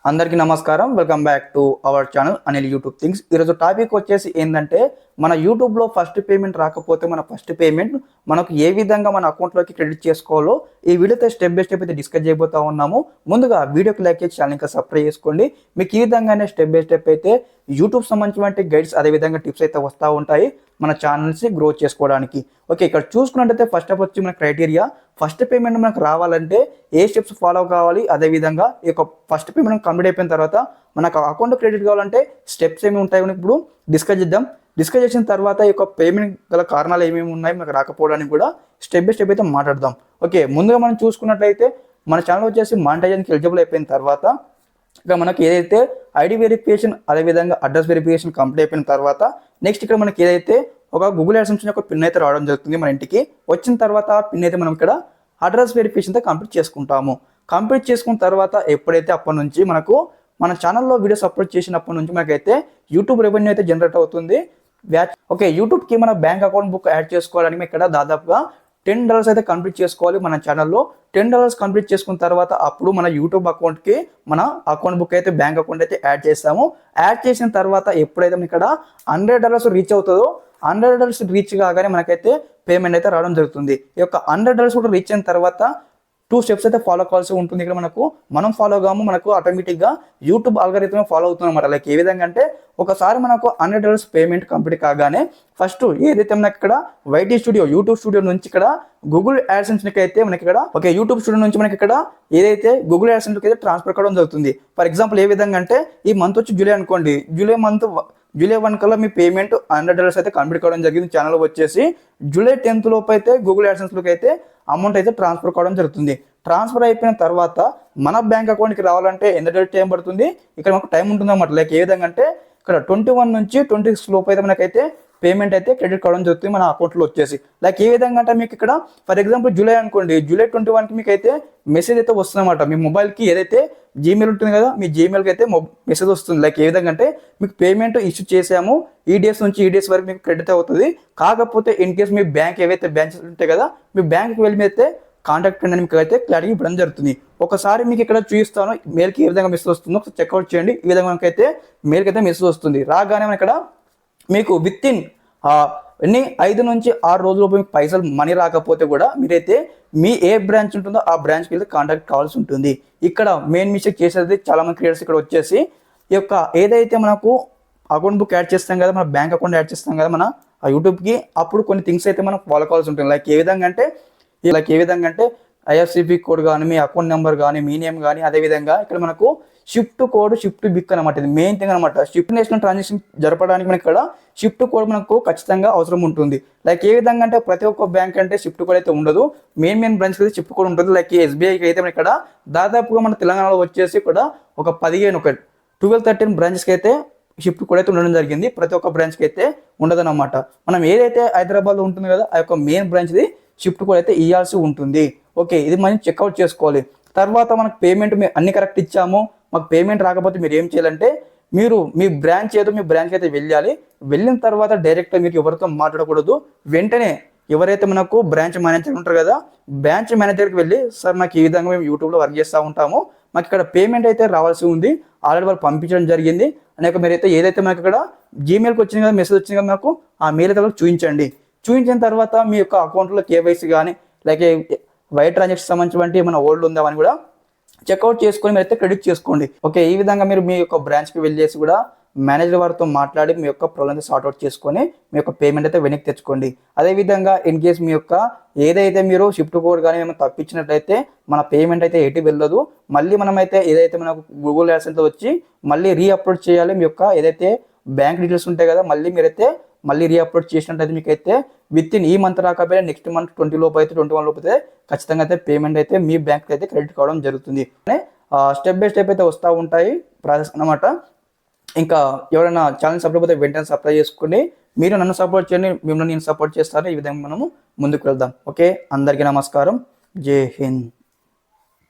అందరికీ నమస్కారం. Welcome back to our channel Anil YouTube things. ఈరోజు టాపిక్ వచ్చేసి ఏంటంటే, మన యూట్యూబ్లో ఫస్ట్ పేమెంట్ రాకపోతే మన ఫస్ట్ పేమెంట్ మనకు ఏ విధంగా మన అకౌంట్లోకి క్రెడిట్ చేసుకోవాలో ఈ వీడియోతో స్టెప్ బై స్టెప్ అయితే డిస్కస్ చేయబోతా ఉన్నాము. ముందుగా వీడియోకి లైక్ చేసి ఛానల్ ఇంకా సబ్స్క్రైబ్ చేసుకోండి. మీకు ఈ విధంగానే స్టెప్ బై స్టెప్ అయితే యూట్యూబ్ సంబంధించిన గైడ్స్ అదేవిధంగా టిప్స్ అయితే వస్తూ ఉంటాయి మన ఛానల్స్ని గ్రో చేసుకోవడానికి. ఓకే, ఇక్కడ చూసుకున్నట్టయితే ఫస్ట్ ఆఫ్ వచ్చి మన క్రైటీరియా ఫస్ట్ పేమెంట్ మనకు రావాలంటే ఏ స్టెప్స్ ఫాలో కావాలి, అదేవిధంగా ఈ యొక్క ఫస్ట్ పేమెంట్ కంప్లీట్ అయిపోయిన తర్వాత మనకు అకౌంట్ క్రెడిట్ కావాలంటే స్టెప్స్ ఏమి ఉంటాయో ఇప్పుడు డిస్కస్ చేద్దాం. డిస్కస్ చేసిన తర్వాత ఈ యొక్క పేమెంట్ గల కారణాలు ఏమేమి ఉన్నాయి మనకు రాకపోవడానికి కూడా స్టెప్ బై స్టెప్ అయితే మాట్లాడదాం. ఓకే, ముందుగా మనం చూసుకున్నట్లయితే మన ఛానల్ వచ్చేసి మానిటైజేషన్కి ఎలిజిబుల్ అయిపోయిన తర్వాత ఇక్కడ మనకి ఏదైతే ఐడి వెరిఫికేషన్ అదేవిధంగా అడ్రస్ వెరిఫికేషన్ కంప్లీట్ అయిపోయిన తర్వాత నెక్స్ట్ ఇక్కడ మనకి ఏదైతే ఒక గూగుల్ యాడ్సెన్స్ యొక్క పిన్ అయితే రావడం జరుగుతుంది మన ఇంటికి. వచ్చిన తర్వాత పిన్ అయితే మనం ఇక్కడ అడ్రస్ వెరిఫికేషన్ అయితే కంప్లీట్ చేసుకుంటాము. కంప్లీట్ చేసుకున్న తర్వాత ఎప్పుడైతే అప్పటి నుంచి మనకు మన ఛానల్లో వీడియోస్ అప్లోడ్ చేసినప్పటి నుంచి మనకైతే యూట్యూబ్ రెవెన్యూ అయితే జనరేట్ అవుతుంది. ఓకే, యూట్యూబ్కి మన బ్యాంక్ అకౌంట్ బుక్ యాడ్ చేసుకోవడానికి ఇక్కడ దాదాపుగా $10 అయితే కంప్లీట్ చేసుకోవాలి మన ఛానల్లో. $10 కంప్లీట్ చేసుకున్న తర్వాత అప్పుడు మన యూట్యూబ్ అకౌంట్కి మన అకౌంట్ బుక్ అయితే బ్యాంక్ అకౌంట్ అయితే యాడ్ చేస్తాము. యాడ్ చేసిన తర్వాత ఎప్పుడైతే ఇక్కడ $100 రీచ్ అవుతుందో $100 రీచ్ కాగానే మనకైతే పేమెంట్ అయితే రావడం జరుగుతుంది. ఈ యొక్క $100 కూడా రీచ్ అయిన తర్వాత 2 స్టెప్స్ అయితే ఫాలో కావాల్సి ఉంటుంది. ఇక్కడ మనం ఫాలో కాము, మనకు ఆటోమేటిక్గా యూట్యూబ్ ఆల్గరిథం ఫాలో అవుతుంది అనమాట. లైక్ ఏ విధంగా అంటే ఒకసారి మనకు $100 పేమెంట్ కంప్లీట్ కాగానే ఫస్ట్ ఏదైతే మనకి ఇక్కడ వైటీ స్టూడియో యూట్యూబ్ స్టూడియో నుంచి ఇక్కడ గూగుల్ యాడ్సెన్స్కి అయితే మనకి ఇక్కడ యూట్యూబ్ స్టూడియో నుంచి మనకి ఇక్కడ ఏదైతే గూగుల్ యాడ్సెన్స్కి అయితే ట్రాన్స్ఫర్ కావడం జరుగుతుంది. ఫర్ ఎగ్జాంపుల్ ఏ విధంగా అంటే ఈ మంత్ వచ్చి జూలై అనుకోండి, జూలై 1 కల్లా మీ పేమెంట్ $100 అయితే కంప్లీట్ కావడం జరిగింది. ఛానల్ వచ్చేసి జూలై 10th లోపు అయితే గూగుల్ యాడ్సెన్స్లోకి అయితే అమౌంట్ అయితే ట్రాన్స్ఫర్ కావడం జరుగుతుంది. ట్రాన్స్ఫర్ అయిపోయిన తర్వాత మన బ్యాంక్ అకౌంట్కి రావాలంటే ఎంత టైం పడుతుంది, ఇక్కడ మనకు టైం ఉంటుంది అన్నమాట. లైక్ ఏ విధంగా అంటే ఇక్కడ 21 నుంచి 26 లోపు అయితే మనకైతే పేమెంట్ అయితే క్రెడిట్ కావడం జరుగుతుంది మన అకౌంట్లో వచ్చేసి. లైక్ ఏ విధంగా అంటే మీకు ఇక్కడ ఫర్ ఎగ్జాంపుల్ జూలై అనుకోండి, జూలై 21కి మీకు అయితే మెసేజ్ అయితే వస్తుందన్నమాట. మీ మొబైల్కి ఏదైతే జీమెయిల్ ఉంటుంది కదా, మీ జీమెయిల్కి అయితే మెసేజ్ వస్తుంది. లైక్ ఏ విధంగా అంటే మీకు పేమెంట్ ఇష్యూ చేసాము, ఈ డేస్ నుంచి ఈ డేస్ వరకు మీకు క్రెడిట్ అవుతుంది. కాకపోతే ఇన్ కేసు మీ బ్యాంక్ ఏవైతే బ్రాంచెస్ ఉంటాయి కదా, మీ బ్యాంక్కి వెళ్ళి అయితే కాంటాక్ట్ అని మీకు అయితే క్లారిటీ ఇవ్వడం జరుగుతుంది. ఒకసారి మీకు ఇక్కడ చూపిస్తాను మెయిల్కి ఏ విధంగా మెసేజ్ వస్తుందో ఒకసారి చెక్అవుట్ చేయండి. ఈ విధంగా మనకైతే మెయిల్కి అయితే మెసేజ్ వస్తుంది. రాగానే మన ఇక్కడ మీకు విత్ ఇన్ 5 నుంచి 6 రోజులలోపు మీకు పైసలు మనీ రాకపోతే కూడా మీరైతే మీ ఏ బ్రాంచ్ ఉంటుందో ఆ బ్రాంచ్కి వెళ్తే కాంటాక్ట్ కావాల్సి ఉంటుంది. ఇక్కడ మెయిన్ మిస్టేక్ చేసేది చాలా మంది క్రియేటర్స్ ఇక్కడ వచ్చేసి ఈ యొక్క ఏదైతే మనకు అకౌంట్ బుక్ యాడ్ చేస్తాం కదా, మన బ్యాంక్ అకౌంట్ యాడ్ చేస్తాం కదా మన యూట్యూబ్కి, అప్పుడు కొన్ని థింగ్స్ అయితే మనం ఫాలో కావాల్సి ఉంటుంది. లైక్ ఏ విధంగా అంటే ఐఎఫ్సిపి కోడ్ కానీ, మీ అకౌంట్ నెంబర్ కానీ, మీ నేమ్ కానీ, అదేవిధంగా ఇక్కడ మనకు షిఫ్ట్ కోడ్, షిఫ్ట్ బిక్ అనమాట. ఇది మెయిన్ థింగ్ అనమాట. షిఫ్ట్ నేషనల్ ట్రాన్సాక్షన్ జరపడానికి మనకి ఇక్కడ షిఫ్ట్ కోడ్ మనకు ఖచ్చితంగా అవసరం ఉంటుంది. లైక్ ఏ విధంగా అంటే ప్రతి ఒక్క బ్యాంక్ అంటే షిఫ్ట్ కోడ్ అయితే ఉండదు, మెయిన్ బ్రాంచ్కి అయితే షిఫ్ట్ కోడ్ ఉంటుంది. లైక్ ఎస్బీఐకి అయితే ఇక్కడ దాదాపుగా మన తెలంగాణలో వచ్చేసి కూడా ఒక 12-13 బ్రాంచెస్కి అయితే షిఫ్ట్ కోడ్ అయితే ఉండడం జరిగింది. ప్రతి ఒక్క బ్రాంచ్కి అయితే ఉండదన్నమాట. మనం ఏదైతే హైదరాబాద్లో ఉంటుంది కదా, ఆ యొక్క మెయిన్ బ్రాంచ్ది షిఫ్ట్ కోడ్ అయితే ఇవ్వాల్సి ఉంటుంది. ఓకే, ఇది మనం చెక్అవుట్ చేసుకోవాలి. తర్వాత మనకు పేమెంట్ మేము అన్ని కరెక్ట్ ఇచ్చాము, మాకు పేమెంట్ రాకపోతే మీరు ఏం చేయాలంటే మీరు మీ బ్రాంచ్ ఏదో మీ బ్రాంచ్కి అయితే వెళ్ళాలి. వెళ్ళిన తర్వాత డైరెక్ట్గా మీరు ఎవరితో మాట్లాడకూడదు. వెంటనే ఎవరైతే మనకు బ్రాంచ్ మేనేజర్ ఉంటారు కదా, బ్రాంచ్ మేనేజర్కి వెళ్ళి సార్ నాకు ఈ విధంగా మేము యూట్యూబ్లో వర్క్ చేస్తూ ఉంటాము, మాకు ఇక్కడ పేమెంట్ అయితే రావాల్సి ఉంది, ఆల్రెడీ వాళ్ళు పంపించడం జరిగింది అనేక మీరైతే ఏదైతే మనకి ఇక్కడ జీమెయిల్కి వచ్చింది కదా, మెసేజ్ వచ్చింది కదా, మాకు ఆ మెయిల్ అయితే చూపించండి. చూపించిన తర్వాత మీ యొక్క అకౌంట్లో కేవైసీ కానీ లేక వైట్ ట్రాన్సాక్షన్ సంబంధించి ఏమైనా ఓల్డ్ ఉందా అని కూడా చెక్అవుట్ చేసుకొని మీరు అయితే క్రెడిట్ చేసుకోండి. ఓకే, ఈ విధంగా మీరు మీ యొక్క బ్రాంచ్కి వెళ్ళేసి కూడా మేనేజర్ వారితో మాట్లాడి మీ యొక్క ప్రాబ్లమ్ అయితే సార్ట్అవుట్ చేసుకొని మీ యొక్క పేమెంట్ అయితే వెనక్కి తెచ్చుకోండి. అదేవిధంగా ఇన్ కేస్ మీ యొక్క ఏదైతే మీరు షిఫ్ట్ కోడ్ కానీ ఏమైనా తప్పించినట్లయితే మన పేమెంట్ అయితే ఎటు వెళ్ళదు. మళ్ళీ మనమైతే ఏదైతే మనకు గూగుల్ యాడ్సెన్స్లో వచ్చి మళ్ళీ రీఅప్లోడ్ చేయాలి. మీ యొక్క ఏదైతే బ్యాంక్ డీటెయిల్స్ ఉంటాయి కదా, మళ్ళీ రీఅప్లోడ్ చేసినట్టయితే మీకు అయితే విత్ ఇన్ ఈ మంత్ రాకపోయినా నెక్స్ట్ మంత్ 20 లోపు అయితే 21 లోపు అయితే ఖచ్చితంగా అయితే పేమెంట్ అయితే మీ బ్యాంక్కి అయితే క్రెడిట్ కావడం జరుగుతుంది. స్టెప్ బై స్టెప్ అయితే వస్తూ ఉంటాయి ప్రాసెస్ అనమాట. ఇంకా ఎవరైనా ఛానల్ సబ్స్క్రైబ్ అయితే వెంటనే సబ్స్క్రైబ్ చేసుకోండి. మీరు నన్ను సపోర్ట్ చేయండి, మిమ్మల్ని నేను సపోర్ట్ చేస్తాను. ఈ విధంగా మనము ముందుకు వెళ్దాం. ఓకే, అందరికీ నమస్కారం. జై హింద్.